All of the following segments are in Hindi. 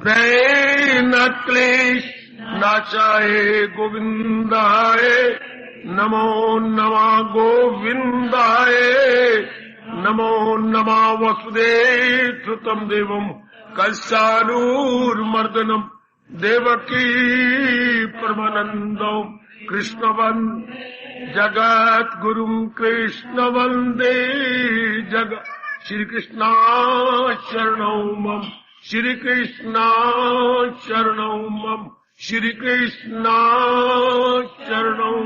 दे न क्लेश नाशाय गोविंदाय नमो नमः गोविंदाय नमो नमः वसुदेवसुतं देवं कंसानुर्मर्दनं देवकी परमानन्दं कृष्णवन्दे जगद्गुरुं कृष्ण वन्दे जगत् श्री कृष्ण शरणं मम श्री कृष्ण शरणं मम श्री कृष्ण शरणं।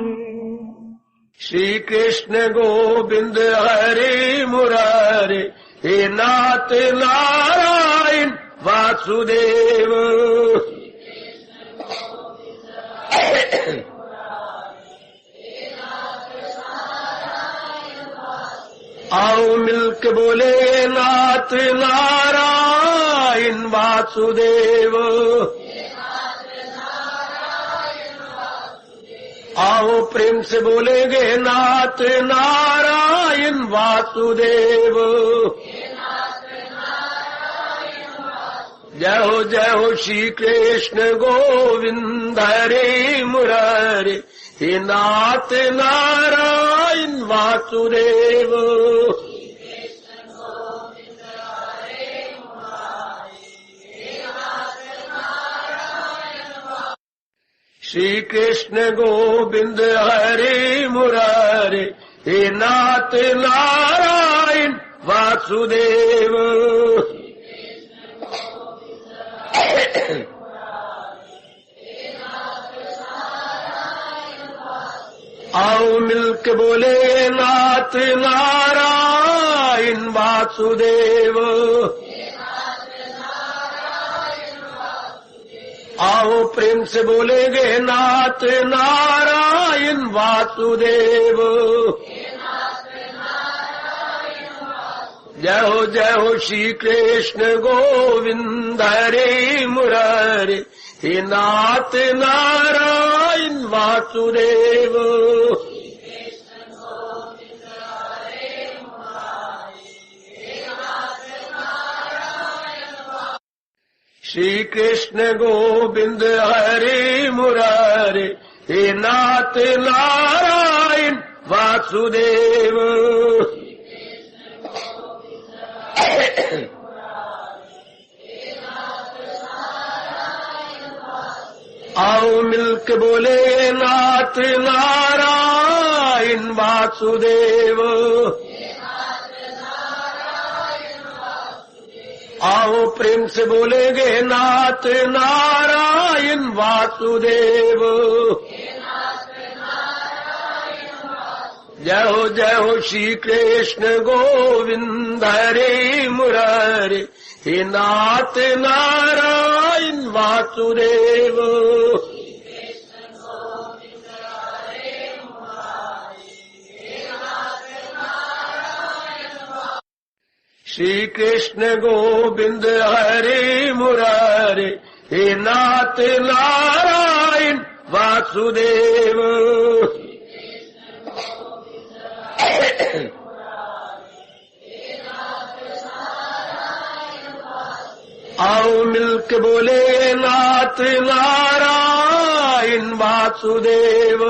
श्री कृष्ण गोविंद हरे मुरारे हे नाथ नारायण वासुदेव। आओ मिलके बोले नाथ नारायण वासुदेव। आओ प्रेम से बोलेंगे नाथ नारायण वासुदेव। जय हो श्री कृष्ण गोविंद हरे मुरारे हे नाथ नारायण वासुदेव। श्री कृष्ण गोविंद हरे मुरारे हे नाथ नारायण वासुदेव। आओ मिलके बोले नाथ नारायण वासुदेव। आओ प्रेम से बोलेंगे नाथ नारायण वासुदेव। जय हो श्री कृष्ण गोविंद हरे मुरारे हे नाथ नारायण वासुदेव। श्री कृष्ण गोविंद हरे मुरारे हे नाथ नारायण वासुदेव। आओ मिलके बोले नाथ नारायण वासुदेव। आओ प्रेम से बोलेंगे नाथ नारायण वासुदेव। जय हो श्री कृष्ण गोविंद हरे मुरारे हे नाथ नारायण वासुदेव। श्री कृष्ण गोविंद हरे मुरारे हे नाथ नारायण वासुदेव। आओ मिलके बोले नाथ नारायण वासुदेव।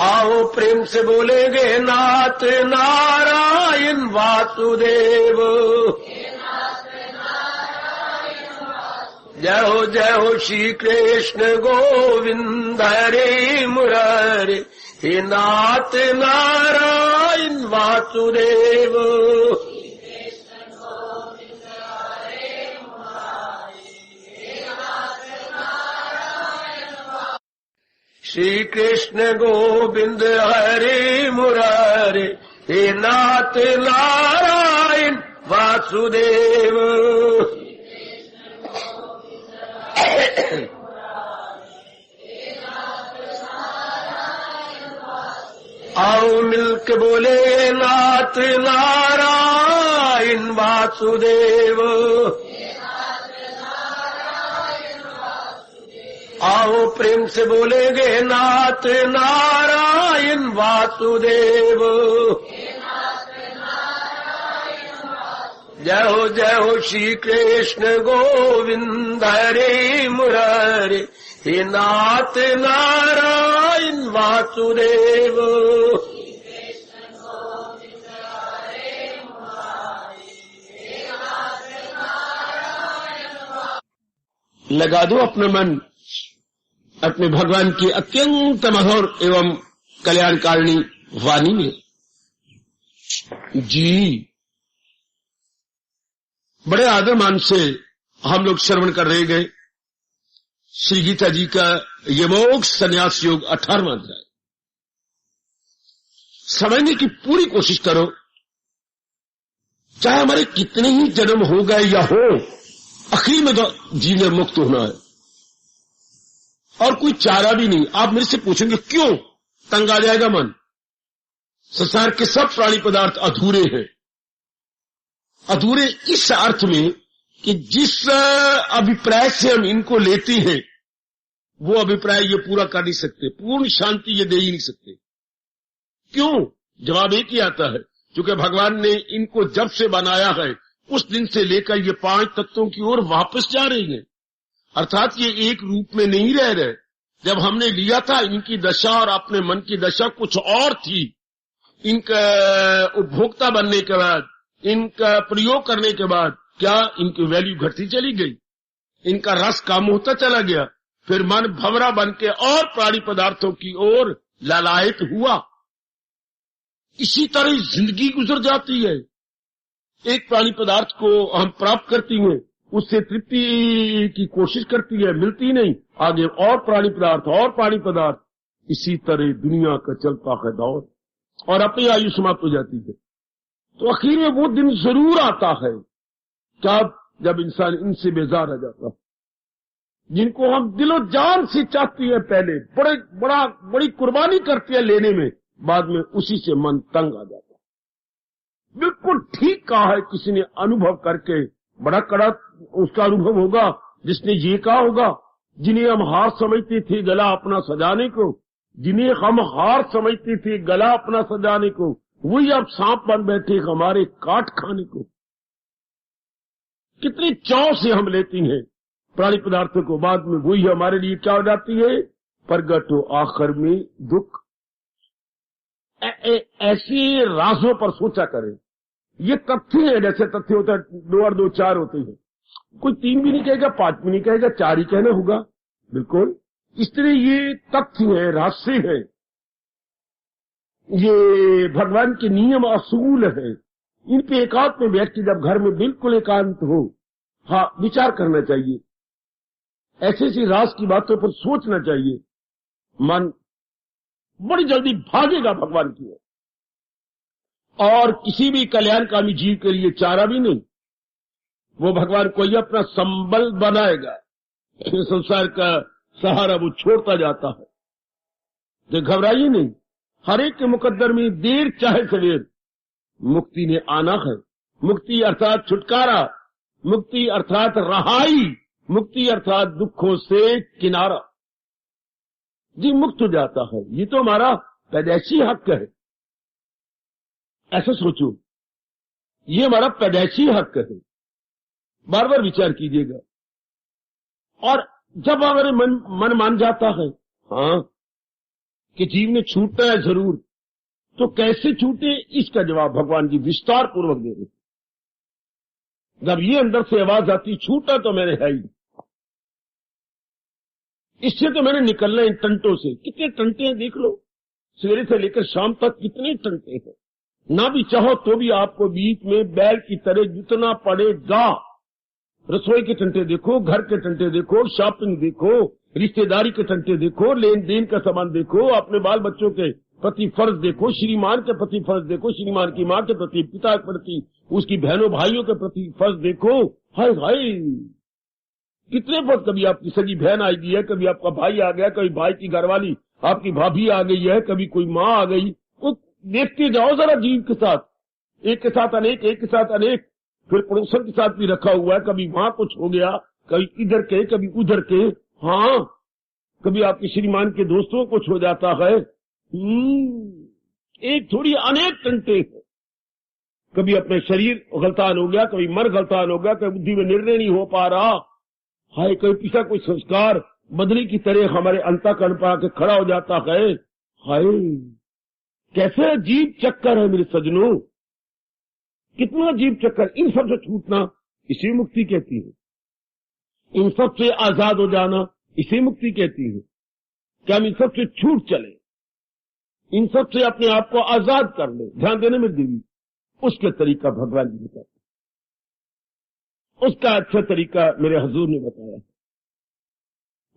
आओ प्रेम से बोलेंगे नाथ नारायण वासुदेव। जय हो श्री कृष्ण गोविंद हरे मुरारे हे नाथ नारायण वासुदेव। श्री कृष्ण गोविंद हरे मुरारे हे नाथ नारायण वासुदेव। आओ मिलके बोले नाथ नारायण वासुदेव। आओ प्रेम से बोलेंगे नाथ नारायण वासुदेव। जय हो श्री कृष्ण गोविंद हरे मुरारे, हे नाथ नारायण वासुदेव। लगा दो अपना मन अपने भगवान की अत्यंत मधुर एवं कल्याणकारिणी वाणी में। जी, बड़े आदर मान से हम लोग श्रवण कर रहे गए श्री गीता जी का यमोक्ष संन्यास योग 18वां अध्याय। समझने की पूरी कोशिश करो, चाहे हमारे कितने ही जन्म हो गए या हो, आखिर में तो जीवन मुक्त होना है और कोई चारा भी नहीं। आप मेरे से पूछेंगे क्यों? तंग आ जाएगा मन। संसार के सब प्राणी पदार्थ अधूरे हैं। अधूरे इस अर्थ में कि जिस अभिप्राय से हम इनको लेते हैं वो अभिप्राय ये पूरा कर नहीं सकते, पूर्ण शांति ये दे ही नहीं सकते। क्यों? जवाब एक ही आता है, क्योंकि भगवान ने इनको जब से बनाया है उस दिन से लेकर ये 5 तत्वों की ओर वापस जा रही हैं। अर्थात ये एक रूप में नहीं रह रहे। जब हमने लिया था इनकी दशा और अपने मन की दशा कुछ और थी। इनका उपभोक्ता बनने के बाद, इनका प्रयोग करने के बाद क्या इनकी वैल्यू घटती चली गई, इनका रस कम होता चला गया, फिर मन भंवरा बन के और प्राणी पदार्थों की ओर लालायित हुआ। इसी तरह जिंदगी गुजर जाती है। एक प्राणी पदार्थ को हम प्राप्त करती हैं, उससे तृप्ति की कोशिश करती है, मिलती नहीं, आगे और प्राणी पदार्थ और प्राणी पदार्थ। इसी तरह दुनिया का चलता है दौर और अपनी आयु समाप्त हो जाती है। तो आखिर में वो दिन जरूर आता है जब इंसान इनसे बेजार रह जाता है, जिनको हम दिलो जान से चाहती है, पहले बड़ी कुर्बानी करती है लेने में, बाद में उसी से मन तंग आ जाता है। बिल्कुल ठीक कहा है किसी ने अनुभव करके, बड़ा कड़ा उसका अनुभव होगा जिसने ये कहा होगा, जिन्हें हम हार समझते थे गला अपना सजाने को, जिन्हें हम हार समझते थे गला अपना सजाने को, वही अब सांप बन बैठे हमारे काट खाने को। कितनी चाव से हम लेती हैं प्राणी पदार्थों को, बाद में वही हमारे लिए क्या हो जाती है, प्रगट हो आखिर में दुख। ऐसे राजों पर सोचा करें। ये तथ्य है, जैसे तथ्य होता है 2 और 2 4 होते हैं। कोई 3 भी नहीं कहेगा, 5 भी नहीं कहेगा, 4 ही कहना होगा। बिल्कुल इस तरह ये तथ्य है, रहस्य है, ये भगवान के नियम असूल है। इन पे एकांत में बैठ के जब घर में बिल्कुल एकांत हो, हाँ विचार करना चाहिए, ऐसी ऐसी राज की बातों पर सोचना चाहिए। मन बड़ी जल्दी भागेगा भगवान की ओर, और किसी भी कल्याणकामी जीव के लिए चारा भी नहीं। वो भगवान को ही अपना संबल बनाएगा। संसार का सहारा वो छोड़ता जाता है। तो घबराइए नहीं, हर एक के मुकद्दर में देर चाहे सवेर मुक्ति ने आना है। मुक्ति अर्थात छुटकारा, मुक्ति अर्थात रहाई, मुक्ति अर्थात दुखों से किनारा। जी मुक्त हो जाता है, ये तो हमारा पैदाइशी हक है। ऐसा सोचो, ये हमारा पैदाइशी हक है। बार बार विचार कीजिएगा। और जब हमारे मन मान जाता है हाँ कि जीव ने छूटना है जरूर, तो कैसे छूटे इसका जवाब भगवान जी विस्तार पूर्वक दे रहे। जब ये अंदर से आवाज आती छूटा तो मैंने है ही, इससे तो मैंने निकलना इन टंटों से। कितने टंटे हैं देख लो, सवेरे से लेकर शाम तक कितने टंटे हैं। ना भी चाहो तो भी आपको बीच में बैल की तरह जुतना पड़ेगा। रसोई के टंटे देखो, घर के टंटे देखो, शॉपिंग देखो, रिश्तेदारी के टंटे देखो, लेन देन का सामान देखो, अपने बाल बच्चों के प्रति फर्ज देखो, श्रीमान के प्रति फर्ज देखो, श्रीमान की माँ के प्रति, पिता के प्रति, उसकी बहनों भाइयों के प्रति फर्ज देखो। हाय हाय कितने फर्ज। कभी आपकी सगी बहन आ गई है, कभी आपका भाई आ गया, कभी भाई की घरवाली आपकी भाभी आ गई है, कभी कोई माँ आ गई। वो देखते जाओ जरा जीव के साथ, एक के साथ अनेक, एक के साथ अनेक, फिर पड़ोसन के साथ भी रखा हुआ है। कभी वहां कुछ हो गया, कभी इधर के, कभी उधर के। हाँ कभी आपके श्रीमान के दोस्तों को कुछ हो जाता है। एक थोड़ी अनेक टंटे हैं। कभी अपने शरीर गलतान हो गया, कभी मन गलतान हो गया, कभी बुद्धि में निर्णय नहीं हो पा रहा, हाय कभी पिछला कोई संस्कार बदली की तरह हमारे अंतःकरण पर आके खड़ा हो जाता है। हाय कैसे अजीब चक्कर है मेरे सजनों, कितना अजीब चक्कर। इन सब से छूटना इसी मुक्ति कहती है, इन सब से आजाद हो जाना इसी मुक्ति कहती है कि हम इन सब से छूट चले, इन सब से अपने आप को आजाद कर ले। ध्यान देने में देवी उसके तरीका भगवान जी बताते, उसका अच्छा तरीका मेरे हुजूर ने बताया,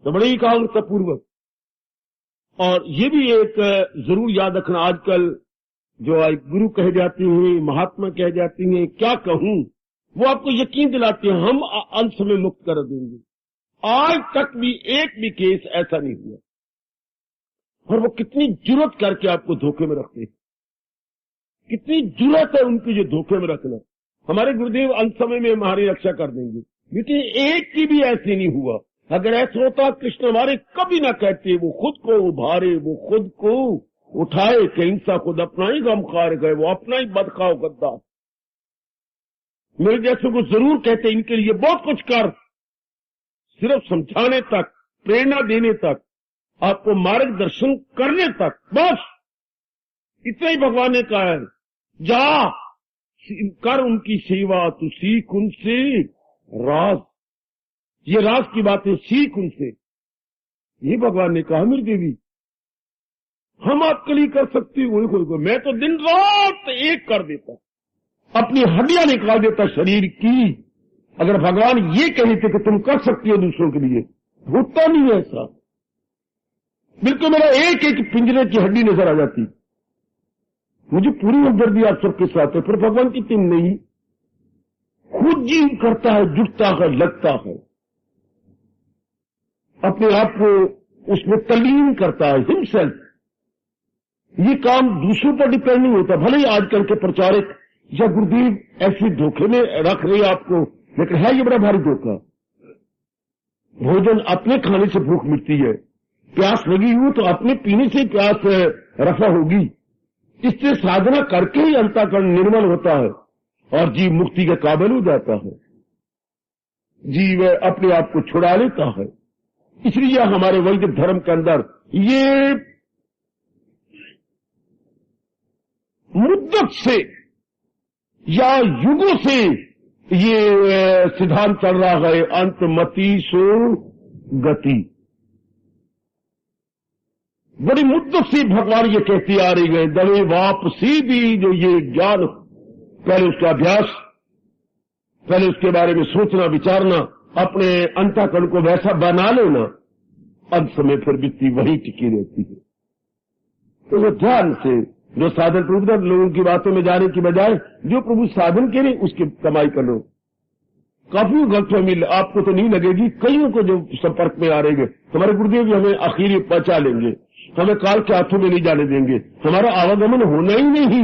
तो बड़ी एकाग्रतापूर्वक। और ये भी एक जरूर याद रखना, आजकल जो गुरु कहे जाते हैं, महात्मा कहे जाते हैं, क्या कहूं, वो आपको यकीन दिलाते हैं हम अंत में मुक्त कर देंगे। आज तक भी एक भी केस ऐसा नहीं हुआ, और वो कितनी जुर्रत करके आपको धोखे में रखते हैं, कितनी जुर्रत है उनकी जो धोखे में रखना। हमारे गुरुदेव अंत समय में हमारी रक्षा कर देंगे, लेकिन एक की भी ऐसे नहीं हुआ। अगर ऐसा होता कृष्ण हमारे कभी ना कहते, वो खुद को उभारे, वो खुद को उठाए कि हिंसा खुद अपना ही गम खार गए, वो अपना ही बदखाव गद्दा। मेरे जैसे को जरूर कहते इनके लिए बहुत कुछ कर, सिर्फ समझाने तक, प्रेरणा देने तक, आपको मार्गदर्शन करने तक, बस इतना ही भगवान ने कहा है। जा कर उनकी सेवा, तू सीख उनसे राज, ये राज की बातें सीख उनसे, ये भगवान ने कहा। मेरी देवी हम आपके लिए कर सकती हूँ, मैं तो दिन रात एक कर देता, अपनी हड्डियां निकाल देता शरीर की। अगर भगवान ये कहते कि तुम कर सकती हो दूसरों के लिए, होता नहीं है ऐसा। बिल्कुल मेरा एक एक पिंजरे की हड्डी नजर आ जाती, मुझे पूरी हमदर्दी आप सबके साथ है, फिर भगवान की टीम नहीं, खुद जीव करता है, जुटता है, लगता है, अपने आप को उसमें तल्लीन करता है, हिमसेल्फ। ये काम दूसरों पर डिपेंड नहीं होता। भले ही आजकल के प्रचारक या गुरुदेव ऐसे धोखे में रख रहे आपको, लेकिन है ये बड़ा भारी धोखा। भोजन अपने खाने से भूख मिटती है, प्यास लगी हो तो अपने पीने से प्यास रफा होगी। इससे साधना करके ही अंतःकरण निर्मल होता है और जीव मुक्ति के काबिल हो जाता है, जीव अपने आप को छुड़ा लेता है। इसलिए हमारे वैदिक धर्म के अंदर ये मुद्दत से या युगों से ये सिद्धांत चल रहा है, अंतमति सो गति। बड़ी मुद्दत से भगवान ये कहती आ रही है, दवे वापसी भी जो ये ज्ञान, पहले उसका अभ्यास, पहले उसके बारे में सोचना विचारना, अपने अंतःकरण को वैसा बना लेना, अंत समय फिर बित्ती वही टिकी रहती है। तो वो ध्यान से जो साधन प्रभु लोगों की बातों में जाने की बजाय जो प्रभु साधन के लिए उसकी कमाई कर लो। काफी गलतफहमी आपको तो नहीं लगेगी, कईयों को जो संपर्क में आ रहेंगे, हमारे गुरुदेव भी हमें आखिरी पहुंचा लेंगे, हमें काल के हाथों में नहीं जाने देंगे, हमारा आवागमन होना ही नहीं।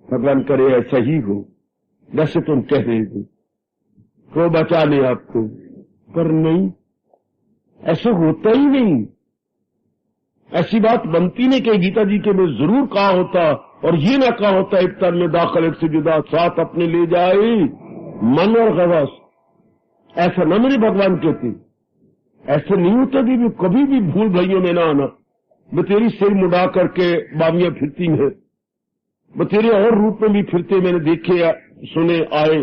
भगवान करे ऐसा ही हो जैसे तुम कह रहे हो, तो बचा ले आपको, पर नहीं, ऐसा होता ही नहीं। ऐसी बात बनती नहीं कि गीता जी के में जरूर कहा होता, और ये ना कहा होता एक तन में दाखिल एक से जुदा, साथ अपने ले जाए मन और गवास। ऐसा न मेरे भगवान कहते, ऐसे नहीं होता भी कभी भी भूल भइयों में ना आना। बतेरी सिर मुड़ा करके बामियां फिरती हैं, बतेरे और रूप में भी फिरते मैंने देखे सुने आए,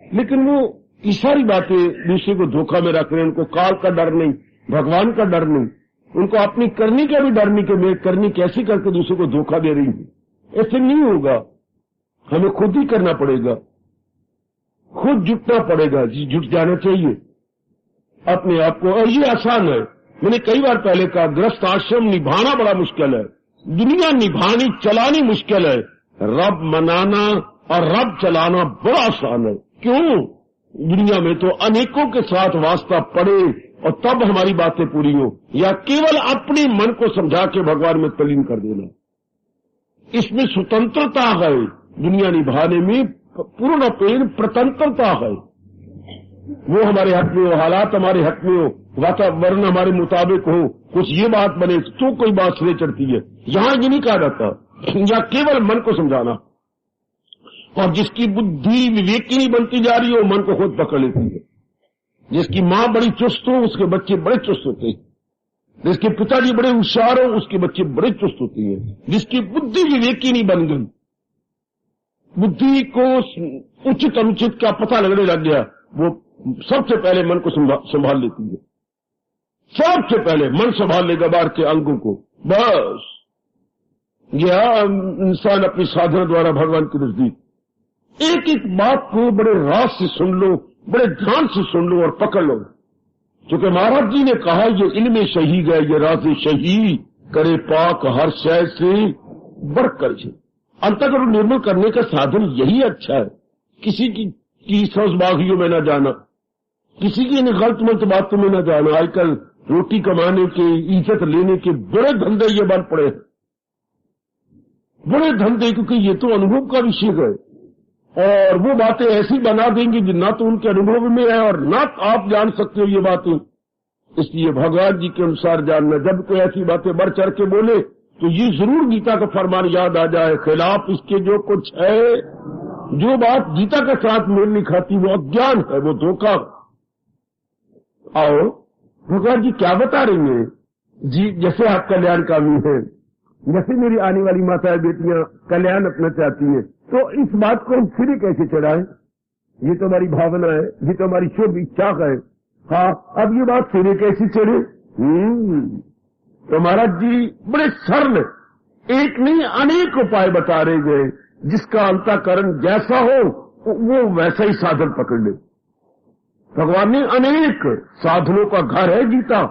लेकिन वो ये सारी बातें दूसरे को धोखा में रख रहे हैं। उनको काल का डर नहीं, भगवान का डर नहीं, उनको अपनी करने का भी डर नहीं कि मैं करनी कैसे करके दूसरे को धोखा दे रही हूं। ऐसे नहीं होगा, हमें खुद ही करना पड़ेगा, खुद जुटना पड़ेगा, जुट जाना चाहिए अपने आप को। और ये आसान है, मैंने कई बार पहले कहा, गृहस्थ आश्रम निभाना बड़ा मुश्किल है, दुनिया निभानी चलानी मुश्किल है, रब मनाना और रब चलाना बड़ा आसान है। क्यों? दुनिया में तो अनेकों के साथ वास्ता पड़े और तब हमारी बातें पूरी हो, या केवल अपने मन को समझा के भगवान में तल्लीन कर देना। इसमें स्वतंत्रता है, दुनिया निभाने में पूर्ण पेड़ प्रतंत्रता है। वो हमारे हक में हो, हालात हमारे हक में हो, वातावरण हमारे मुताबिक हो, कुछ ये बात बने तो कोई बात सिरे चढ़ती है। यहां ये नहीं कहा जाता, या केवल मन को समझाना। और जिसकी बुद्धि विवेक की नहीं बनती जा रही है, वो मन को खुद पकड़ लेती है। जिसकी मां बड़ी चुस्त हो, उसके बच्चे बड़े चुस्त होते हैं। जिसके पिताजी बड़े होशियार हो, उसके बच्चे बड़े चुस्त होते हैं। जिसकी बुद्धि विवेक की नहीं बन गई, बुद्धि को उचित अनुचित का पता लगने लग गया, वो सबसे पहले मन को संभाल लेती है। सबसे पहले मन संभाल लेगा बाहर के अंगों को। बस यह इंसान अपनी साधना द्वारा भगवान के नजदीक एक एक बात को बड़े राज से सुन लो, बड़े ध्यान से सुन लो और पकड़ लो। क्योंकि महाराज जी ने कहा, ये इल्मे शही गए, ये राज़े शही करे पाक हर शय से बढ़कर है। अंतःकरण निर्मल करने का साधन यही अच्छा है। किसी की सौजबागियों में न जाना, किसी की गलत मलत बातों में न जाना। आजकल रोटी कमाने के, इज्जत लेने के बड़े धंधे ये बन पड़े हैं, बड़े धंधे, क्योंकि ये तो अनुभव का विषय है। और वो बातें ऐसी बना देंगी कि ना तो उनके अनुभव में है और ना आप जान सकते हो ये बातें। इसलिए भगवान जी के अनुसार जानना। जब कोई ऐसी बातें बढ़ चढ़ के बोले तो ये जरूर गीता का फरमान याद आ जाए, खिलाफ इसके जो कुछ है, जो बात गीता के साथ मेल नहीं खाती वो अज्ञान है, वो धोखा। आओ भगवान जी क्या बता रही हैं जी, जैसे आप कल्याणकामी हैं, जैसे मेरी आने वाली माताएं बेटियां कल्याण अपना चाहती हैं, तो इस बात को हम सिरे कैसे चढ़ाएं? ये तो हमारी भावना है, ये तो हमारी शुभ इच्छा है। हाँ, अब ये बात सिरे कैसे चढ़े? तो महाराज जी बड़े सरल, एक नहीं अनेक उपाय बता रहे गए, जिसका अंतःकरण जैसा हो वो वैसा ही साधन पकड़ ले। भगवान ने अनेक साधनों का घर है गीता।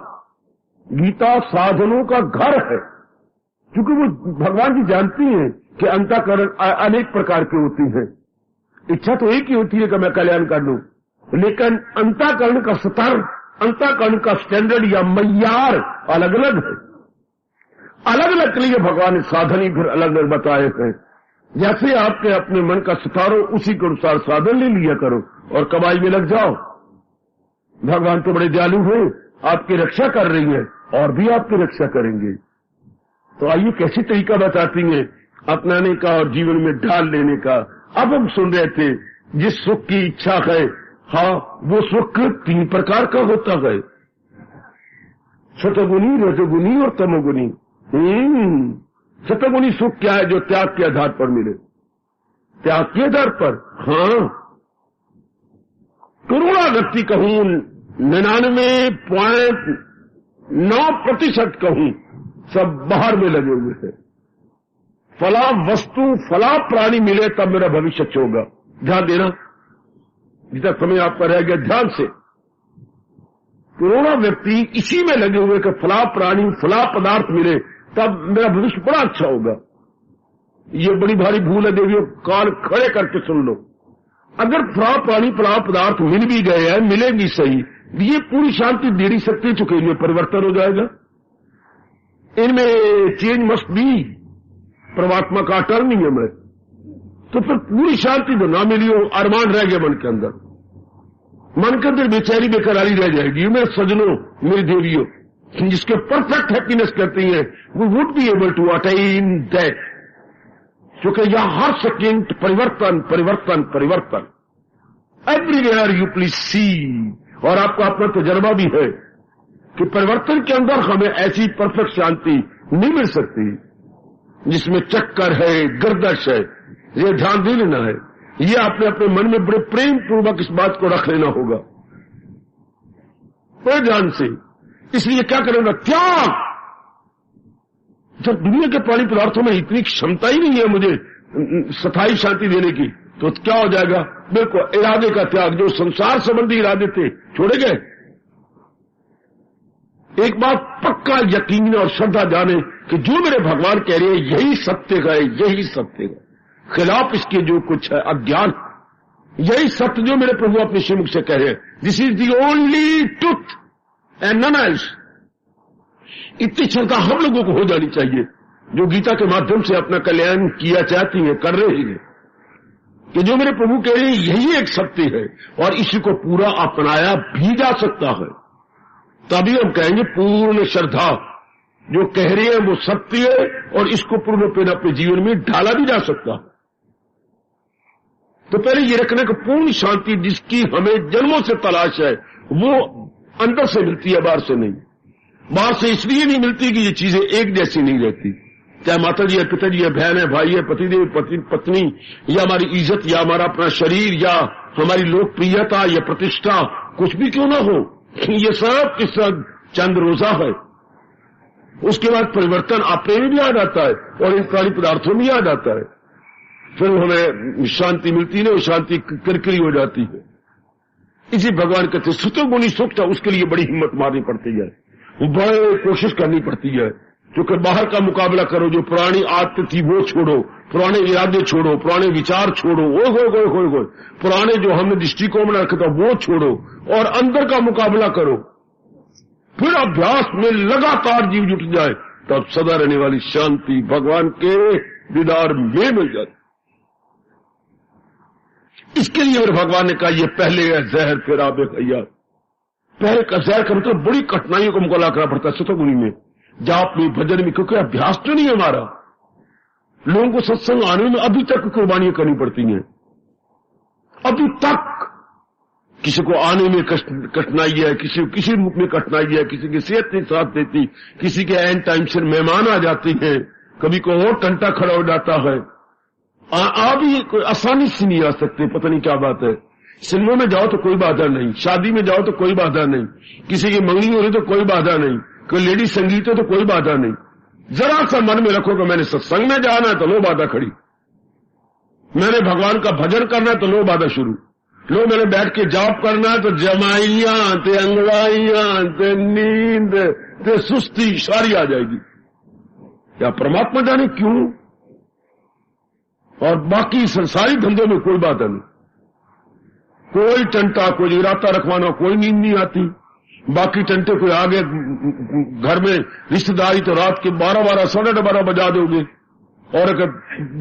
गीता साधनों का घर है, क्योंकि वो भगवान जी जानती हैं कि अंतःकरण अनेक प्रकार के होती हैं। इच्छा तो एक ही होती है कि मैं कल्याण कर लूं, लेकिन अंतःकरण का स्तर, अंतःकरण का स्टैंडर्ड या मय्यार अलग अलग है। अलग अलग के लिए भगवान ने साधन ही फिर अलग अलग बताए हैं। जैसे आपके अपने मन का सितारो, उसी के अनुसार साधन ले लिया करो और कमाई में लग जाओ। भगवान तो बड़े दयालु हैं, आपकी रक्षा कर रही है और भी आपकी रक्षा करेंगे। तो आइए कैसी तरीका बताती हैं अपनाने का और जीवन में ढाल लेने का। अब हम सुन रहे थे जिस सुख की इच्छा है, हाँ वो सुख 3 प्रकार का होता है, सतगुनी, रजगुनी और तमोगुनी। सतगुनी सुख क्या है? जो त्याग के आधार पर मिले। त्याग के आधार पर, हाँ, करोड़ा व्यक्ति कहूं, 99.9% कहूं, सब बाहर में लगे हुए हैं। फला वस्तु, फला प्राणी मिले तब मेरा भविष्य अच्छा होगा। ध्यान देना, जितना समय आपका रह गया ध्यान से। करोड़ा व्यक्ति इसी में लगे हुए कि फला प्राणी, फला पदार्थ मिले तब मेरा भविष्य बड़ा अच्छा होगा। ये बड़ी भारी भूल है देवियों, कान खड़े करके सुन लो। अगर फला प्राणी, फला पदार्थ मिल भी गए हैं, मिलेंगी सही, ये पूरी शांति दे नहीं सकती, चूंकि इनमें परिवर्तन हो जाएगा, इनमें चेंज मस्ट बी, परमात्मा का अटल नियम है। तो फिर पूरी शांति तो ना मिली हो, अरमान रह गया मन के अंदर, मन के अंदर बेचैनी बेकरारी रह जाएगी। मेरे सजनों, मेरी देवियों, जिसके परफेक्ट हैप्पीनेस करती हैं, वो would be able to attain that. क्योंकि यहां हर सेकेंड परिवर्तन परिवर्तन परिवर्तन, एवरीवेयर यू प्लीज सी। और आपका अपना तजर्बा भी है कि परिवर्तन के अंदर हमें ऐसी परफेक्ट शांति नहीं मिल सकती जिसमें चक्कर है, गर्दश है। ये ध्यान दे लेना है, ये आपने अपने मन में बड़े प्रेम पूर्वक इस बात को रख लेना होगा, बड़े ध्यान से। इसलिए क्या करेगा? त्याग। जब दुनिया के प्राणी पदार्थों में इतनी क्षमता ही नहीं है मुझे स्थायी शांति देने की, तो क्या हो जाएगा? बिल्कुल इरादे का त्याग। जो संसार संबंधी इरादे थे छोड़े गए। एक बात पक्का यकीन और श्रद्धा जाने कि जो मेरे भगवान कह रहे हैं यही सत्य है, यही सत्य है, खिलाफ इसके जो कुछ है अज्ञान, यही सत्य जो मेरे प्रभु अपने श्रीमुख से कह रहे हैं। This is the only truth and none else. इतनी क्षमता हम लोगों को हो जानी चाहिए जो गीता के माध्यम से अपना कल्याण किया चाहती है, कर रही है, कि जो मेरे प्रभु कह रहे हैं यही एक सत्य है और इसी को पूरा अपनाया भी जा सकता है। तभी हम कहेंगे पूर्ण श्रद्धा, जो कह रहे हैं वो सत्य है और इसको पूर्णपेण अपने जीवन में ढाला भी जा सकता है। तो पहले ये रखना कि पूर्ण शांति जिसकी हमें जन्मों से तलाश है वो अंदर से मिलती है, बाहर से नहीं। बाहर से इसलिए नहीं मिलती कि ये चीजें एक जैसी नहीं रहती, चाहे माता जी है, पिताजी है, बहन है, भाई है, पतिदेव, पत्नी, या हमारी इज्जत, या हमारा अपना शरीर, या हमारी लोकप्रियता या प्रतिष्ठा, कुछ भी क्यों ना हो, ये सब किस्सा चंद रोजा है। उसके बाद परिवर्तन अपने में भी आ जाता है और इन प्राणी पदार्थों में भी आ जाता है। फिर हमें शांति मिलती नहीं, शांति किरकिरी हो जाती है। इसी भगवान कहते सुतोगुणी सुख था, उसके लिए बड़ी हिम्मत मारनी पड़ती है, बड़े कोशिश करनी पड़ती है। क्योंकि बाहर का मुकाबला करो, जो पुरानी आदत थी वो छोड़ो, पुराने इरादे छोड़ो, पुराने विचार छोड़ो, ओ पुराने जो हमने दृष्टिकोण बना रखा था वो छोड़ो और अंदर का मुकाबला करो। फिर अभ्यास में लगातार जीव जुट जाए तब सदा रहने वाली शांति भगवान के दीदार में मिल जाती। इसके लिए मेरे भगवान ने कहा, ये पहले है जहर फिर आबे खैया। पहले का जहर का मतलब बड़ी कठिनाइयों का मुकाबला करना पड़ता है सुतोगुणी में, जाप में, भजन में, क्योंकि अभ्यास तो नहीं है हमारा। लोगों को सत्संग आने में अभी तक कुर्बानियां करनी पड़ती हैं, अभी तक। किसी को आने में कठिनाई है, किसी रूप में कठिनाई है, किसी की सेहत नहीं साथ देती, किसी के एंड टाइम से मेहमान आ जाती हैं, कभी कोई और टंटा खड़ा हो जाता है। भी कोई आसानी से नहीं आ सकते, पता नहीं क्या बात है। सिनेमा में जाओ तो कोई बाधा नहीं, शादी में जाओ तो कोई बाधा नहीं, किसी की मंगनी हो रही तो कोई बाधा नहीं, कोई लेडी संगीत हो तो कोई बाधा नहीं। जरा सा मन में रखो कि मैंने सत्संग में जाना है तो लो बाधा खड़ी, मैंने भगवान का भजन करना है तो लो बाधा शुरू, लो मैंने बैठ के जाप करना है तो जमाइयां ते अंगड़ाइयां ते नींद ते सुस्ती सारी आ जाएगी। क्या परमात्मा जाने क्यों। और बाकी संसारी धंधों में कोई बाधा नहीं, कोई टंटा, कोई इरादा रखवाना, कोई नींद नहीं आती। बाकी टंटे कोई आगे घर में रिश्तेदारी तो रात के 12 साढ़े 12 बजा दोगे, और अगर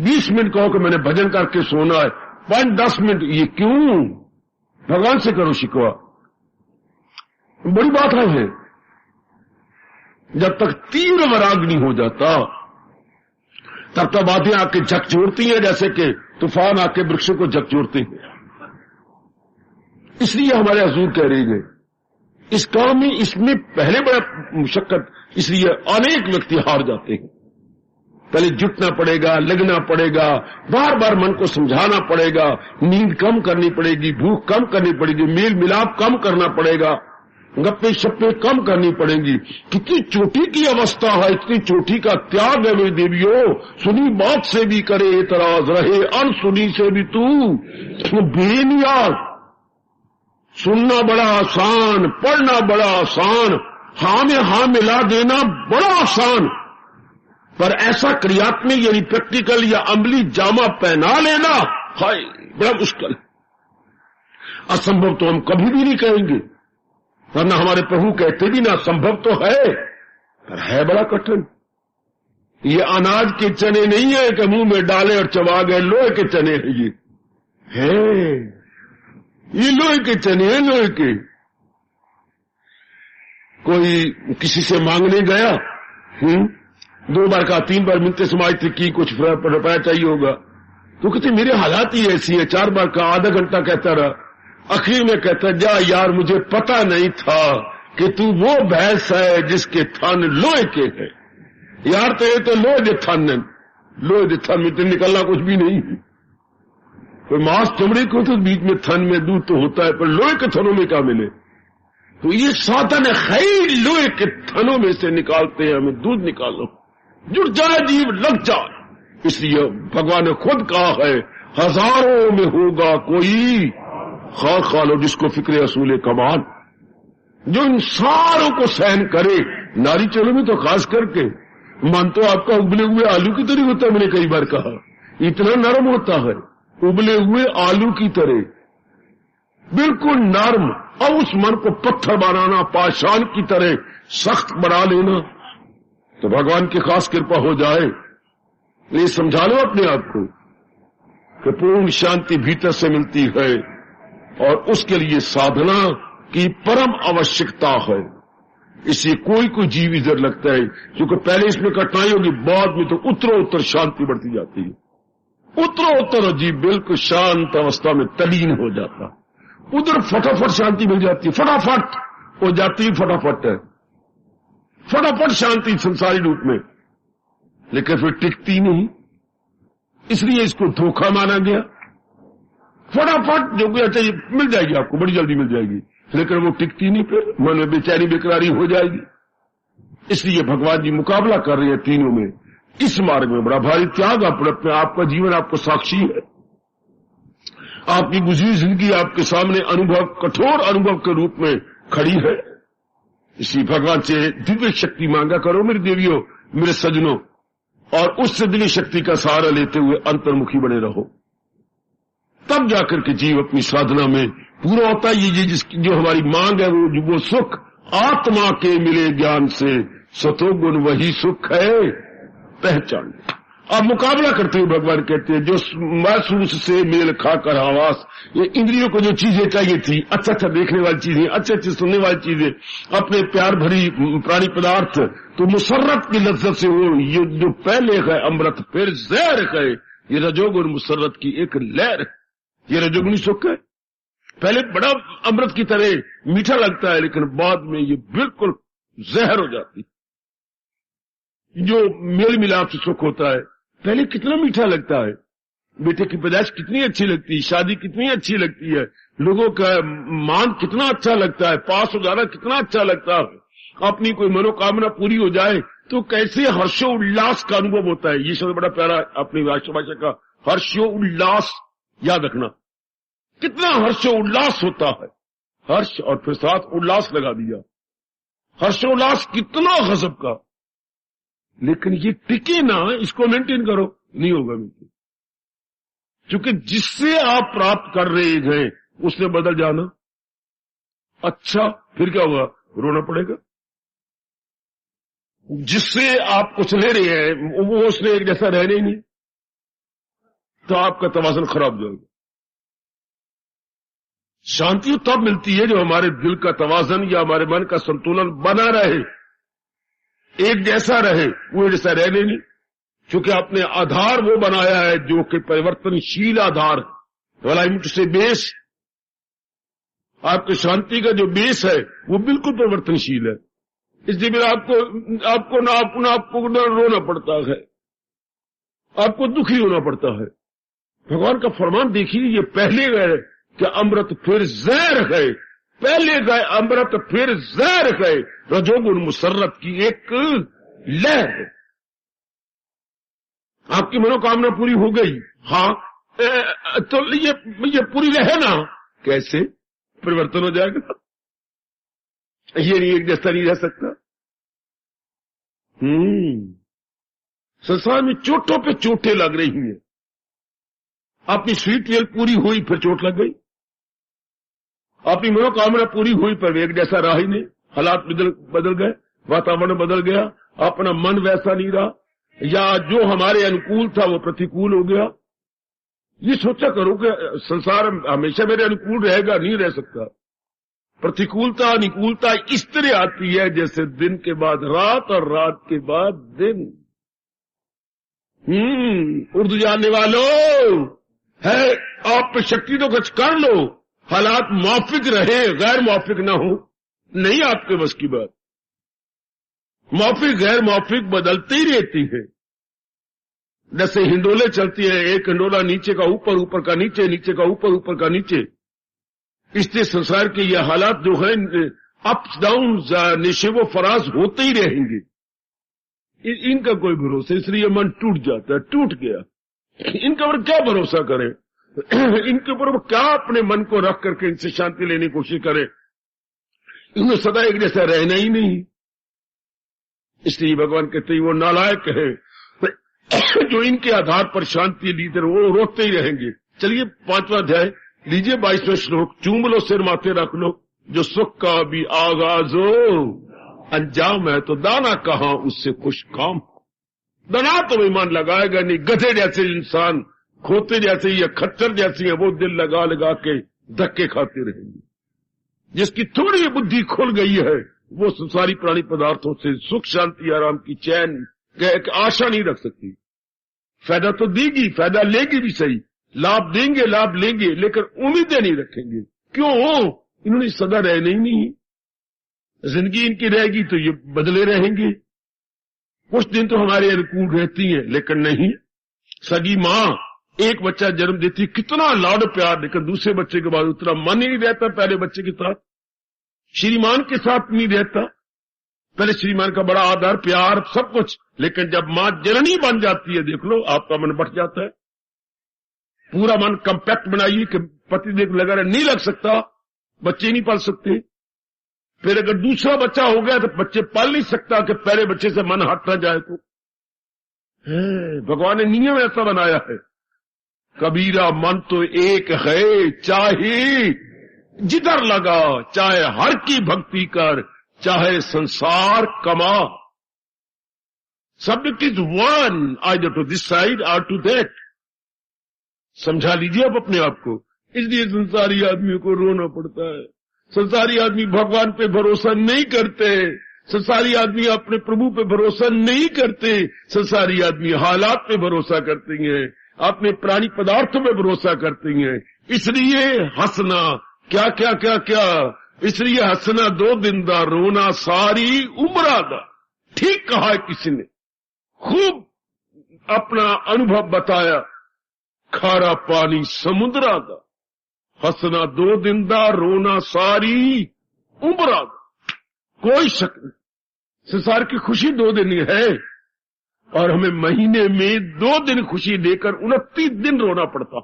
20 मिनट कहो कि मैंने भजन करके सोना है, 5-10 मिनट, ये क्यों। भगवान से करो शिकवा, बड़ी बात है। जब तक तीव्र वैराग नहीं हो जाता तब तक बातें आके झकझोरती हैं, जैसे कि तूफान आके वृक्षों को झकझोरते हैं। इसलिए हमारे हजूर कह रहे हैं इस काम में, इसमें पहले बड़ा मुशक्कत, इसलिए अनेक व्यक्ति हार जाते हैं। पहले जुटना पड़ेगा, लगना पड़ेगा, बार बार मन को समझाना पड़ेगा, नींद कम करनी पड़ेगी, भूख कम करनी पड़ेगी, मेल मिलाप कम करना पड़ेगा, गप्पे शप्पे कम करनी पड़ेंगी। कितनी चोटी की अवस्था है, इतनी चोटी का त्याग है मेरी देवियों। सुनी बात से भी करे एतराज, रहे अनसुनी से भी तू बेनियाज। सुनना बड़ा आसान, पढ़ना बड़ा आसान, हाँ में हाँ मिला देना बड़ा आसान, पर ऐसा क्रियात्मक यानी प्रैक्टिकल या अमली जामा पहना लेना हाय बड़ा मुश्किल। असंभव तो हम कभी भी नहीं कहेंगे, वरना हमारे प्रभु कहते भी ना संभव तो है, पर है बड़ा कठिन। ये अनाज के चने नहीं है कि मुंह में डाले और चबा गए, लोहे के चने हैं ये लोहे के चने हैं, लोहे के। कोई किसी से मांगने गया, 2 बार कहा, 3 बार मिलते समाज की कुछ रुपया चाहिए होगा, तो कहते मेरे हालात ही ऐसी है। 4 बार कहा, आधा घंटा कहता रहा, आखिर में कहता जा यार मुझे पता नहीं था कि तू वो भैंस है जिसके थन लोहे के है। यार तेरे तो लोहे दे थन में तो निकलना कुछ भी नहीं है, कोई मांस चमड़े को तो बीच में थन में दूध तो होता है, पर लोहे के थनों में क्या मिले। तो ये साधन है, खैर लोहे के थनों में से निकालते हैं, हमें दूध निकालो, जुट जाए जीव लग जाए। इसलिए भगवान ने खुद कहा है, हजारों में होगा कोई खार खालो जिसको फिक्र असूल कमाल, जो इन सारों को सहन करे। नारी चलो में तो खास करके मन तो आपका उबले हुए आलू की तरह होता है, मैंने कई बार कहा, इतना नरम होता है, उबले हुए आलू की तरह बिल्कुल नरम, और उस मन को पत्थर बनाना, पाषाण की तरह सख्त बना लेना, तो भगवान की खास कृपा हो जाए। ये समझा लो अपने आप को कि पूर्ण शांति भीतर से मिलती है, और उसके लिए साधना की परम आवश्यकता है। इससे कोई जीव इधर लगता है, क्योंकि पहले इसमें कठिनाई होगी, बाद में तो उत्तरोत्तर शांति बढ़ती जाती है, उत्तरोत्तर जीव बिल्कुल शांत अवस्था में तलीन हो जाता, उधर फटाफट शांति मिल जाती है, फटाफट हो जाती है, फटाफट है, फटाफट शांति संसारी रूप में, लेकिन फिर टिकती नहीं, इसलिए इसको धोखा माना गया। फटाफट जो भी चाहिए मिल जाएगी आपको, बड़ी जल्दी मिल जाएगी, लेकिन वो टिकती नहीं, फिर मन में बेचैनी बेकरारी हो जाएगी। इसलिए भगवान जी मुकाबला कर रहे हैं तीनों में। इस मार्ग में बड़ा भारी त्याग, अपने आपका जीवन आपको साक्षी है, आपकी गुजरी जिंदगी आपके सामने अनुभव, कठोर अनुभव के रूप में खड़ी है। इसलिए भगवान से दिव्य शक्ति मांगा करो मेरी देवियों, मेरे सज्जनों, और उससे दिव्य शक्ति का सहारा लेते हुए अंतर्मुखी बने रहो, तब जाकर के जीव अपनी साधना में पूरा होता है। ये जो हमारी मांग है वो सुख आत्मा के मिले ज्ञान से, सतोगुण वही सुख है पहचान। अब मुकाबला करते हुए भगवान कहते हैं, जो महसूस से मेल खाकर आवास, ये इंद्रियों को जो चीजें चाहिए थी, अच्छा अच्छा देखने वाली चीजें, अच्छे अच्छे सुनने वाली चीजें, अपने प्यार भरी प्राणी पदार्थ, तो मुसर्रत की लज्जत से वो ये जो पहले है अमृत फिर जहर है, ये रजोगुण मुसर्रत की एक लहर, ये रजोगुणी सुख है। पहले बड़ा अमृत की तरह मीठा लगता है, लेकिन बाद में ये बिल्कुल जहर हो जाती। जो मेल मिलाप से सुख होता है, पहले कितना मीठा लगता है, बेटे की पैदाइश कितनी अच्छी लगती है, शादी कितनी अच्छी लगती है, लोगों का मान कितना अच्छा लगता है, पास हो जाना कितना अच्छा लगता है, अपनी कोई मनोकामना पूरी हो जाए तो कैसे हर्षोल्लास का अनुभव होता है। ये शब्द बड़ा प्यारा अपनी राष्ट्रभाषा का, हर्षोल्लास, याद रखना कितना हर्षोल्लास होता है, हर्ष और फिर साथ उल्लास लगा दिया, हर्षोल्लास कितना गजब का। लेकिन ये टिके ना, इसको मेंटेन करो, नहीं होगा मेंटेन, क्योंकि जिससे आप प्राप्त कर रहे हैं उसने बदल जाना। अच्छा फिर क्या होगा, रोना पड़ेगा। जिससे आप कुछ ले रहे हैं वो उसने एक जैसा रहने ही नहीं, तो आपका तवाज़ुन खराब हो जाएगा। शांति तब मिलती है जो हमारे दिल का तवाज़ुन या हमारे मन का संतुलन बना रहे, एक जैसा रहे, वो जैसा रहने नहीं, क्योंकि आपने आधार वो बनाया है जो कि परिवर्तनशील आधार है। वाला से बेस, आपके शांति का जो बेस है वो बिल्कुल परिवर्तनशील है। इसलिए फिर आपको रोना पड़ता है, आपको दुखी होना पड़ता है। भगवान का फरमान देखिए, ये पहले गए कि अमृत फिर जहर गए, पहले गए अमृत फिर जहर गए, रजोगुण मुसर्रत की एक लहर है। आपकी मनोकामना पूरी हो गई, हाँ, तो ये पूरी रहे ना, कैसे परिवर्तन हो जाएगा, ये नहीं एक जैसा नहीं रह सकता। संसार में चोटों पे चोटें लग रही हैं, अपनी स्वीट वेल पूरी हुई फिर चोट लग गई, अपनी मनोकामना पूरी हुई पर एक जैसा रहा ही नहीं, हालात बदल गए, वातावरण बदल गया, अपना मन वैसा नहीं रहा, या जो हमारे अनुकूल था वो प्रतिकूल हो गया। ये सोचा करो कि संसार हमेशा मेरे अनुकूल रहेगा, नहीं रह सकता। प्रतिकूलता अनुकूलता इस तरह आती है जैसे दिन के बाद रात और रात के बाद दिन। उर्दू जानने वालों है, आप पे शक्ति तो कुछ कर लो, हालात मौफिक रहे, गैर मौफिक ना हो, नहीं आपके बस की बात। मौफिक गैर मौफिक बदलती ही रहती है, जैसे हिंडोले चलती है, एक हिंडोला नीचे का ऊपर, ऊपर का नीचे, नीचे का ऊपर, ऊपर का नीचे। इसलिए संसार के ये हालात जो है अप्स डाउन निशिवो फराज होते ही रहेंगे, इनका कोई भरोसा, इसलिए मन टूट जाता है, टूट गया। इनके ऊपर क्या भरोसा करें, इनके ऊपर क्या अपने मन को रख करके इनसे शांति लेने की कोशिश करें, इन्हें सदा एक जैसा रहना ही नहीं। इसलिए भगवान कहते हैं वो नालायक है जो इनके आधार पर शांति लीते वो रोते ही रहेंगे। चलिए 5वां अध्याय लीजिए, 22वां श्लोक, चूम लो सिर माथे रख लो, जो सुख का भी आगाज हो अंजाम है, तो दाना कहां उससे खुश काम। दाना तो ईमान लगाएगा नहीं, गधे जैसे इंसान, खोते जैसे या खच्चर जैसी है, वो दिल लगा लगा के धक्के खाते रहेंगे। जिसकी थोड़ी बुद्धि खुल गई है वो संसारी प्राणी पदार्थों से सुख शांति आराम की चैन आशा नहीं रख सकती। फायदा तो देगी, फायदा लेगी भी सही, लाभ लेंगे, लेकिन उम्मीदें नहीं रखेंगे। क्यों? इन्होंने सदा रहना ही नहीं, जिंदगी इनकी रहेगी तो ये बदले रहेंगे। कुछ दिन तो हमारे अनुकूल रहती हैं, लेकिन नहीं। सगी मां एक बच्चा जन्म देती, कितना लाड प्यार, लेकिन दूसरे बच्चे के बाद उतना मन ही नहीं रहता पहले बच्चे के साथ, श्रीमान के साथ नहीं रहता। पहले श्रीमान का बड़ा आदर प्यार सब कुछ, लेकिन जब मां जननी बन जाती है, देख लो आपका मन बढ़ जाता है। पूरा मन कंपैक्ट बनाइए कि पति देख लगा नहीं लग सकता, बच्चे नहीं पाल सकते। फिर अगर दूसरा बच्चा हो गया तो बच्चे पाल नहीं सकता कि पहले बच्चे से मन हट ना जाए। तो भगवान ने नियम ऐसा बनाया है, कबीरा मन तो एक है, चाहे जिधर लगा, चाहे हर की भक्ति कर, चाहे संसार कमा, subject is one, either to this side और टू दैट। समझा लीजिए आप अपने आप को। इसलिए संसारी आदमियों को रोना पड़ता है। संसारी आदमी भगवान पे भरोसा नहीं करते, संसारी आदमी अपने प्रभु पे भरोसा नहीं करते, संसारी आदमी हालात पे भरोसा करते हैं, अपने प्राणी पदार्थों पे भरोसा करते हैं। इसलिए हंसना क्या क्या क्या क्या, इसलिए हंसना 2 दिन दा, रोना सारी उम्र दा। ठीक कहा है किसी ने, खूब अपना अनुभव बताया, खारा पानी समुद्रा दा, हंसना 2 दिन दा, रोना सारी उम्र दा। कोई शक नहीं, संसार की खुशी 2 दिन है, और हमें महीने में 2 दिन खुशी लेकर 29 दिन रोना पड़ता,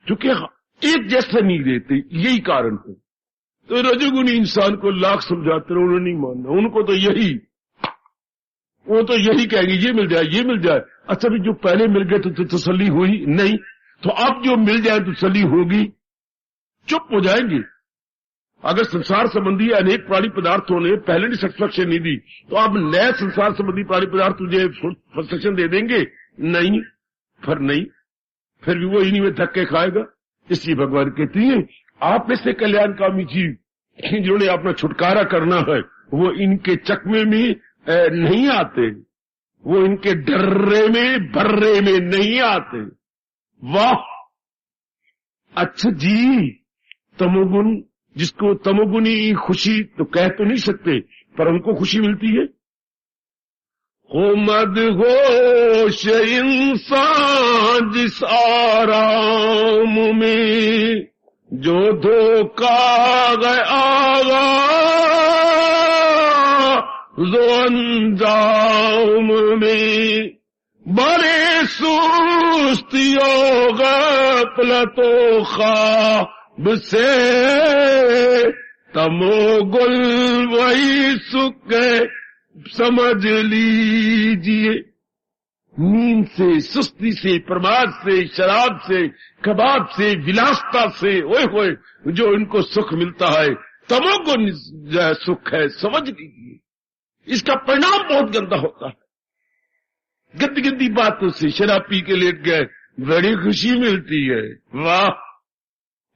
क्योंकि एक जैसे नहीं रहते, यही कारण है। तो रजोगुनी इंसान को लाख समझाते रहो, उन्होंने नहीं मानना। उनको तो यही, वो तो यही कहेंगे ये मिल जाए, ये मिल जाए। अच्छा भी जो पहले मिल गए तो तसल्ली हुई नहीं, तो अब जो मिल जाए तो तसल्ली होगी, चुप हो जाएंगे। अगर संसार संबंधी अनेक प्राणी पदार्थों ने पहले नहीं सेटिस्फैक्शन नहीं दी, तो अब नए संसार संबंधी प्राणी पदार्थ तुझे सेटिस्फैक्शन दे देंगे? नहीं, फिर भी वो इन्हीं में धक्के खाएगा। इसलिए भगवान कहती है, आप में से कल्याणकामी जीव जिन्होंने अपना छुटकारा करना है, वो इनके चकमे में नहीं आते, वो इनके डर्रे में बर्रे में नहीं आते। वाह, अच्छा जी, तमोगुण, जिसको तमोगुनी खुशी तो कह तो नहीं सकते, पर उनको खुशी मिलती है। हो मद होश इंसान जिस आराम में, जो धोखा गया जो अंजाम में, बड़े सुस्तियों गफलतों ख्वाब से, तमोगुल वही सुख समझ लीजिए। नींद से, सुस्ती से, प्रमाद से, शराब से, कबाब से, विलासता से, ओए होए, जो इनको सुख मिलता है, तमोगुण सुख है, समझ लीजिए। इसका परिणाम बहुत गंदा होता है। गंदी गंदी बातों से, शराब पी के लेट गए, बड़ी खुशी मिलती है, वाह।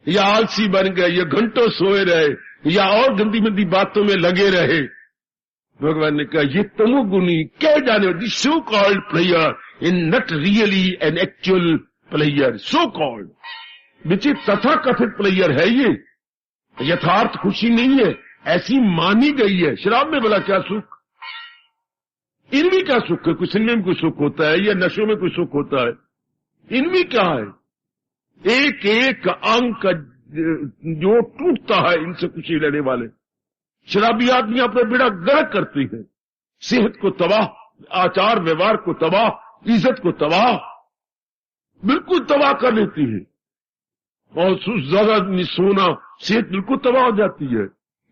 या आलसी बन गए, या घंटों सोए रहे, या और गंदी गंदी बातों में लगे रहे। भगवान ने कहा, ये तमोगुनी क्या जाने, this so called player in not really an actual player, so called, which is तथाकथित प्लेयर है। ये यथार्थ खुशी नहीं है, ऐसी मानी गई है। शराब में भला क्या सुख, इनमें क्या सुख है? कुछ इनमें कोई सुख होता है, या नशों में कोई सुख होता है? इनमें क्या है? एक एक अंग का जो टूटता है इनसे खुशी लेने वाले। शराबी आदमी अपना बेड़ा गर्क करती है, सेहत को तबाह, आचार व्यवहार को तबाह, इज्जत को तबाह, बिल्कुल तबाह कर लेती है। और ज्यादा सोना, सेहत बिल्कुल तबाह हो जाती है।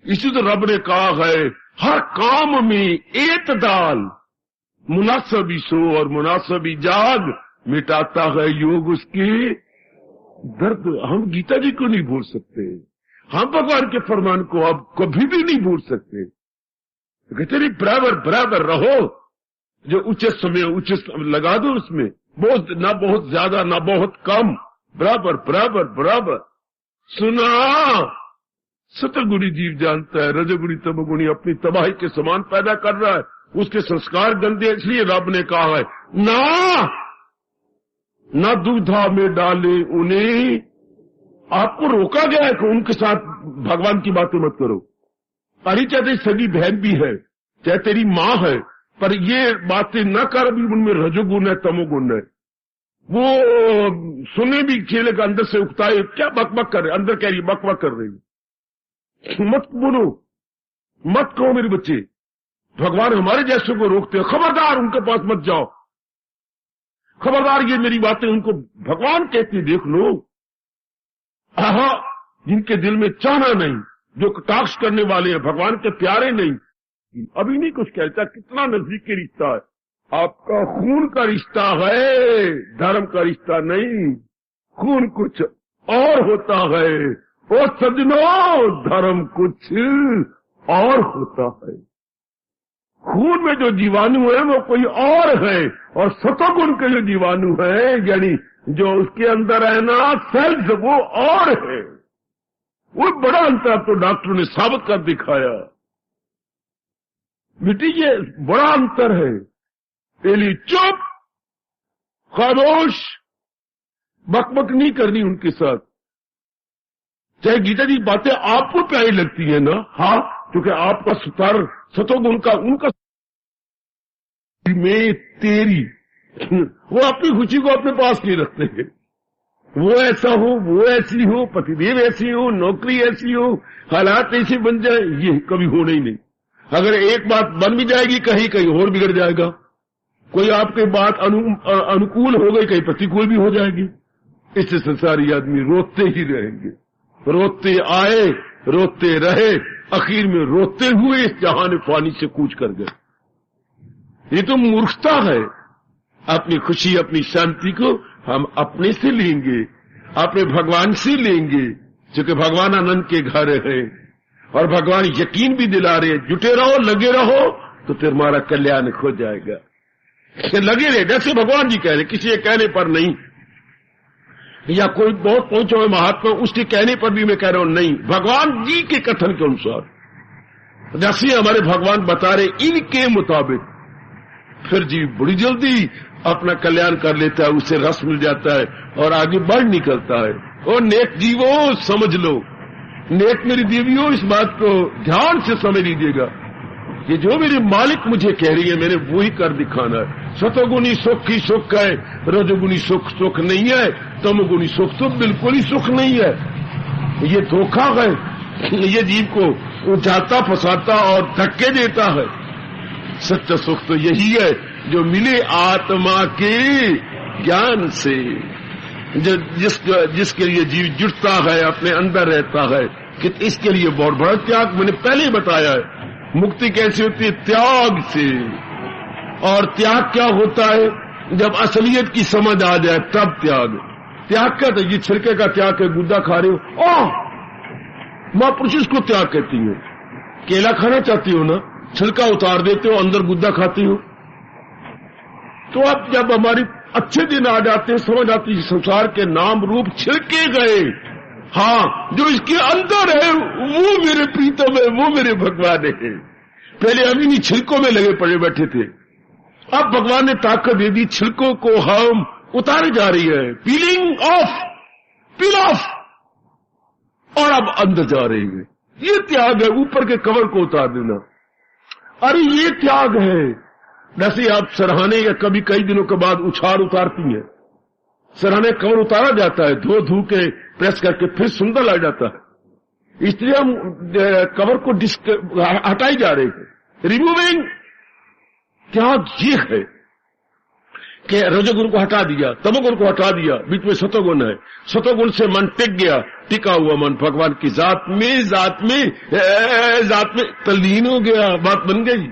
इसी तो रब ने कहा है, हर काम में एतदाल, मुनासबी सो और मुनासबी जाग, मिटाता है योग उसके दर्द। हम गीता जी को नहीं भूल सकते, हम भगवान के फरमान को अब कभी भी नहीं भूल सकते। कहते नहीं, बराबर बराबर रहो, जो उचित समय उचित लगा दो उसमें, बहुत ना बहुत ज्यादा ना बहुत कम, बराबर बराबर बराबर। सुना, सतगुणी जीव जानता है, रजोगुणी तमोगुणी अपनी तबाही के समान पैदा कर रहा है, उसके संस्कार गंदे, इसलिए रब ने कहा है ना दुविधा में डाले उन्हें। आपको रोका गया है कि उनके साथ भगवान की बातें मत करो। अरे चाहे तेरी सगी बहन भी है, चाहे तेरी माँ है, पर ये बातें न कर। अभी उनमें रजोगुण है, तमोगुण है। वो सुने भी खेले का अंदर से उकताए, क्या बकबक कर रहे, अंदर कह रही बकबक कर रही। मत बोलो, मत कहो मेरे बच्चे, भगवान हमारे जैसे को रोकते हैं, खबरदार उनके पास मत जाओ, खबरदार ये मेरी बातें उनको भगवान कहते देख लो। आहा, जिनके दिल में चाहना नहीं, जो कटाक्ष करने वाले हैं, भगवान के प्यारे नहीं। अभी नहीं कुछ कहता, कितना नजदीकी रिश्ता है, आपका खून का रिश्ता है, धर्म का रिश्ता नहीं। खून कुछ और होता है, ओ सज्जनों, धर्म कुछ और होता है। खून में जो जीवाणु है वो कोई और है, और सतोगुण के जो जीवाणु है, यानी जो उसके अंदर है ना सेल्स, वो और है। वो बड़ा अंतर तो डॉक्टरों ने साबित कर दिखाया। बेटी ये बड़ा अंतर है। पहली चुप, खामोश, बकबक नहीं करनी उनके साथ। चाहे गीता जी बातें आपको प्यारी लगती है ना, हाँ, क्योंकि आपका सुतार सतोगुण का, उनका में तेरी, वो अपनी खुशी को अपने पास नहीं रखते हैं। वो ऐसा हो, वो ऐसी हो, पतिदेव ऐसी हो, नौकरी ऐसी हो, हालात ऐसे बन जाए, ये कभी होना ही नहीं। अगर एक बात बन भी जाएगी, कहीं कहीं और बिगड़ जाएगा। कोई आपकी बात अनुकूल हो गई, कहीं प्रतिकूल भी हो जाएगी। इससे संसारी आदमी रोते ही रहेंगे, रोते आए, रोते रहे, आखिर में रोते हुए इस जहान पानी से कूच कर गए। ये तो मूर्खता है। अपनी खुशी, अपनी शांति को हम अपने से लेंगे, अपने भगवान से लेंगे, क्योंकि भगवान आनंद के घर है और भगवान यकीन भी दिला रहे, जुटे रहो, लगे रहो, तो तुम्हारा कल्याण हो जाएगा। लगे रहे, जैसे भगवान जी कह रहे, किसी के कहने पर नहीं, या कोई बहुत पहुंचे हुए महात्मा उसके कहने पर भी मैं कह रहा हूं नहीं, भगवान जी के कथन के अनुसार जैसे हमारे भगवान बता रहे, इनके मुताबिक फिर जीव बड़ी जल्दी अपना कल्याण कर लेता है, उसे रस मिल जाता है और आगे बढ़ निकलता है। और नेक जीवो समझ लो, नेक मेरी देवियों, इस बात को ध्यान से समझ लीजिएगा, ये जो मेरे मालिक मुझे कह रही है, मैंने वो ही कर दिखाना है। सतोगुणी सुख ही सुख है, रजोगुणी सुख सुख नहीं है, तमोगुणी सुख तो बिल्कुल ही सुख नहीं है। ये धोखा है, ये जीव को उठाता, फंसाता और धक्के देता है। सच्चा सुख तो यही है जो मिले आत्मा के ज्ञान से, जिसके लिए जीव जुटता है, अपने अंदर रहता है। कि इसके लिए बहुत बड़ा त्याग मैंने पहले ही बताया है। मुक्ति कैसे होती है? त्याग से। और त्याग क्या होता है? जब असलियत की समझ आ जाए तब त्याग। त्याग क्या था? ये छिलके का त्याग है, गुद्दा खा रहे हो, मां पुरुष को त्याग कहती हो। केला खाना चाहती हो ना, छिलका उतार देते हो, अंदर गुद्दा खाती हो। तो अब जब हमारी अच्छे दिन आ जाते हैं, समझ आती है संसार के नाम रूप छिलके गए, हाँ, जो इसके अंदर है वो मेरे प्रीतम है, वो मेरे भगवान है। पहले हम इन्हीं छिलकों में लगे पड़े बैठे थे, अब भगवान ने ताकत दे दी, छिलकों को हम उतारे जा रही है, पीलिंग ऑफ, पील ऑफ, और अब अंदर जा रही है। ये त्याग है, ऊपर के कवर को उतार देना। अरे ये त्याग है। वैसे आप सरहाने या कभी कई दिनों के बाद उछाड़ उतारती हैं, सरहाने कवर उतारा जाता है, धो धो के प्रेस करके फिर सुंदर लग जाता है। इसलिए हम कवर को हटाई जा रहे हैं, रिमूविंग। त्याग ये है कि रजोगुण को हटा दिया, तमोगुण को हटा दिया, बीच में सतोगुण है। सतोगुण से मन टिक गया, टिका हुआ मन भगवान की जात में तल्लीन हो गया, बात बन गई।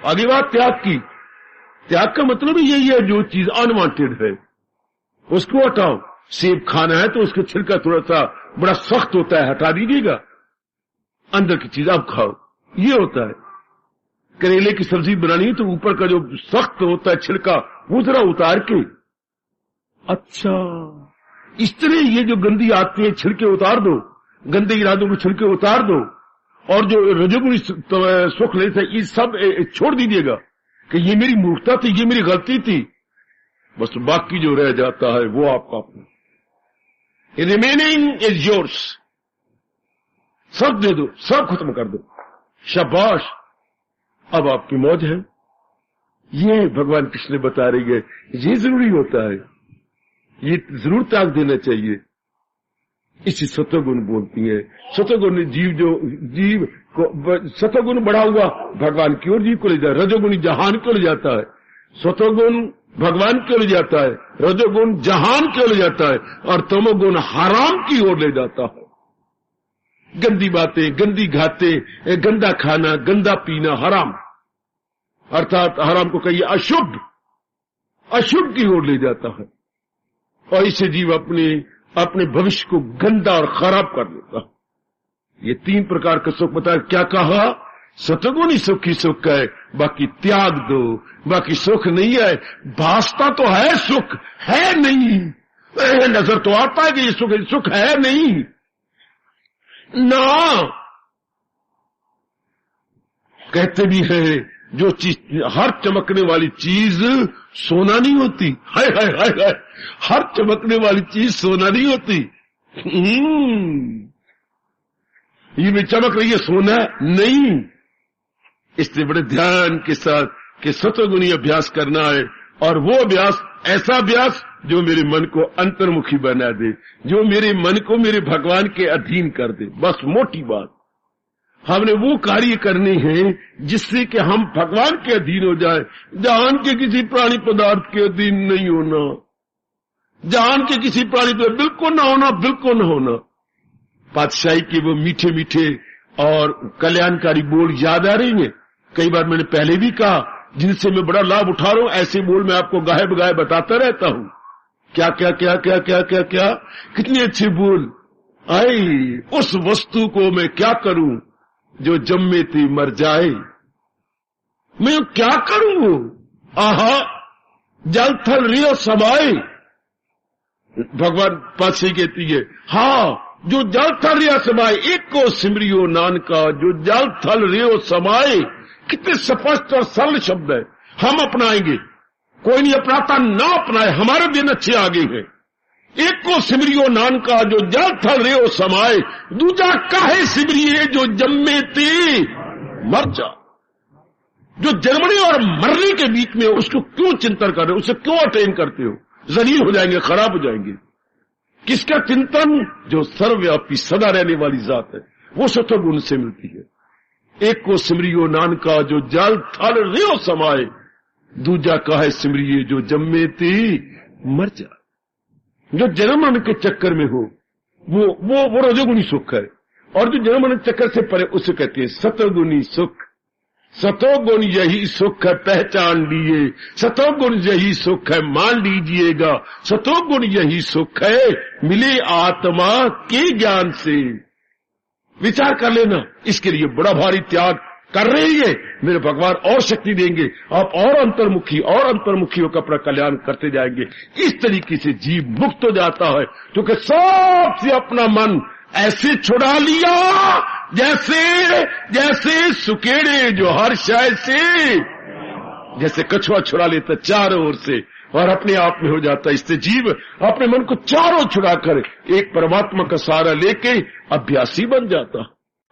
आगे बात त्याग की। त्याग का मतलब ही यही है, जो चीज अनवांटेड है उसको हटाओ। सेब खाना है तो उसका छिलका थोड़ा सा बड़ा सख्त होता है, हटा दीजिएगा, अंदर की चीज आप खाओ। ये होता है। करेले की सब्जी बनानी है तो ऊपर का जो सख्त होता है छिलका, वो जरा उतार के, अच्छा इस तरह ये जो गंदी आती है छिलके उतार दो, गंदे इरादों को छिलके उतार दो, और जो रजोगुणी सुख लेते थे, ये सब छोड़ दीजिएगा कि ये मेरी मूर्खता थी, ये मेरी गलती थी। बस बाकी जो रह जाता है वो आपका अपना। Remaining is yours. सब दे दो, सब खत्म कर दो, शाबाश, अब आपकी मौज है। ये भगवान कृष्ण बता रही है, ये जरूरी होता है, ये जरूर त्याग देना चाहिए। इसी सत्वगुण बोलती है। सत्वगुण जीव को सत्वगुण बढ़ा हुआ भगवान की ओर जीव को ले जाता है, रजोगुण जहान को ले जाता है। सत्वगुण भगवान की ओर ले जाता है, रजोगुण जहान की ओर ले जाता है, और तमोगुण हराम की ओर ले जाता है। गंदी बातें, गंदी घातें, गंदा खाना, गंदा पीना हराम, अर्थात हराम को कहिए अशुभ, अशुभ की ओर ले जाता है। और इससे जीव अपने भविष्य को गंदा और खराब कर लेता है। ये 3 प्रकार का सुख बताया। क्या कहा? सतगुणी सुख ही सुख है, बाकी त्याग दो। बाकी सुख नहीं है, भासता तो है, सुख है नहीं। नजर तो आता है कि ये सुख है नहीं ना। कहते भी है, जो चीज, हर चमकने वाली चीज सोना नहीं होती। हाय हाय हाय हाय, हर चमकने वाली चीज सोना नहीं होती। ये भी चमक रही है, सोना नहीं। इसलिए बड़े ध्यान के साथ कि सत्वगुणी अभ्यास करना है, और वो अभ्यास, ऐसा अभ्यास जो मेरे मन को अंतर्मुखी बना दे, जो मेरे मन को मेरे भगवान के अधीन कर दे। बस मोटी बात, हमने वो कार्य करने हैं जिससे कि हम भगवान के अधीन हो जाए। जान के किसी प्राणी पदार्थ के अधीन नहीं होना, जान के किसी प्राणी पदार्थ बिल्कुल ना होना, बिल्कुल ना होना। पातशाही के वो मीठे मीठे और कल्याणकारी बोल याद आ रही हैं। कई बार मैंने पहले भी कहा, जिनसे मैं बड़ा लाभ उठा रहा हूं, ऐसे बोल मैं आपको गाहे बगाहे बताता रहता हूं। क्या क्या क्या क्या क्या क्या क्या, कितने अच्छे बोल। आई उस वस्तु को मैं क्या करूं जो जम्मे थी मर जाए, मैं क्या करूं? आहा, जल थल रियो समाए। भगवान पातशाही कहती है, हाँ, जो जल थल रियो समाए, एक को सिमरियो नानका, जो जल थल रियो समाए। कितने स्पष्ट और सरल शब्द है। हम अपनाएंगे, कोई नहीं अपनाता, ना अपनाए, हमारे दिन अच्छे आगे हैं। एक को सिमरियो नानका, जो जल थल रियो समाए, दूजा काहे सिमरिये, जो जम्मे ते मर जा। जो जन्मने और मरने के बीच में, उसको क्यों चिंतन कर रहे हो, उसे क्यों अटेन करते हो? जलील हो जाएंगे, खराब हो जाएंगे। किसका चिंतन? जो सर्वव्यापी सदा रहने वाली जात है, वो सत्वगुण से मिलती है। एक को सिमरियो नानका, जो जल थल रियो समाए, दूजा काहे सिमरिये, जो जम्मे ते मर जा। जो जन्म मरण के चक्कर में हो, वो रजोगुणी सुख है, और जो जन्म मरण चक्कर से परे, उसे कहते हैं सतोगुणी सुख। सतोगुण यही सुख है, पहचान लिए। सतोगुण यही सुख है, मान लीजिएगा। सतोगुण यही सुख है, मिले आत्मा के ज्ञान से। विचार कर लेना, इसके लिए बड़ा भारी त्याग कर रही है। मेरे भगवान और शक्ति देंगे, आप और अंतर्मुखी होकर अपना कल्याण करते जाएंगे। इस तरीके से जीव मुक्त हो जाता है, क्योंकि सबसे अपना मन ऐसे छुड़ा लिया जैसे सुकेड़े जो हर शय से, जैसे कछुआ छुड़ा लेता चारों ओर से, और अपने आप में हो जाता। इससे जीव अपने मन को चारों छुड़ाकर एक परमात्मा का सहारा लेके अभ्यासी बन जाता।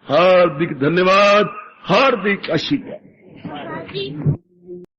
हार्दिक धन्यवाद, हार्दिक आशीर्वाद।